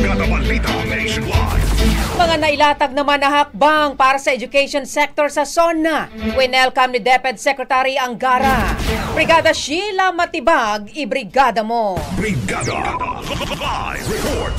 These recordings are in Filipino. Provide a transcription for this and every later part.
Brigada Balita Nationwide. Mga nailatag naman na hakbang para sa education sector sa SONA. Winelcome ni DepEd Secretary Angara. Brigada Sheila Matibag, ibrigada mo. Brigada Live Report.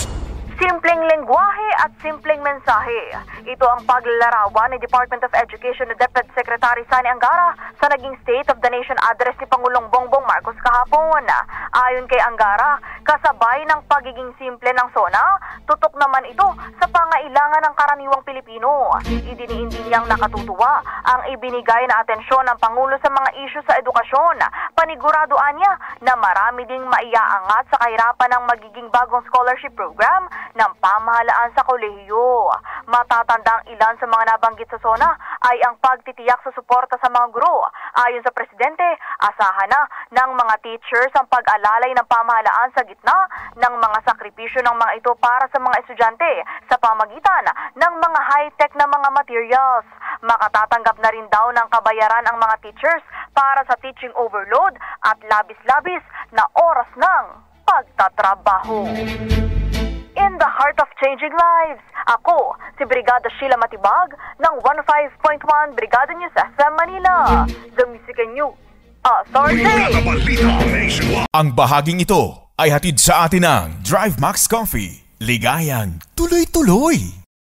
Simpleng lengguwahe at simpleng mensahe. Ito ang paglalarawan ni Department of Education ni DepEd Secretary Sani Angara sa naging State of the Nation address ni Pangulong Bongbong Marcos kahapon. Ayon kay Angara, kasabay ng pagiging simple ng SONA, tutok naman ito sa pangailangan ng karaniwang Pilipino. Idiniin niyang nakatutuwa ang ibinigay na atensyon ng Pangulo sa mga isyu sa edukasyon. Paniguradoan niya na marami ding maiaangat sa kahirapan ng magiging bagong scholarship program ng pamahalaan sa kolehiyo. Matatandang ilan sa mga nabanggit sa SONA ay ang pagtitiyak sa suporta sa mga guro. Ayon sa Presidente, asahan na ng mga teachers ang pag-alalay ng pamahalaan sa gitna ng mga sakripisyo ng mga ito para sa mga estudyante sa pamagitan ng mga high-tech na mga materials. Makatatanggap na rin daw ng kabayaran ang mga teachers para sa teaching overload at labis-labis na oras ng pagtatrabaho. In the heart of changing lives, ako si Brigada Sheila Matibag ng 105.1 Brigada News FM Manila. The Music and News Authority. Brigada Balita Nationwide. Ang bahaging ito ay hatid sa atin ng Drive Max Coffee. Ligayang tuloy-tuloy.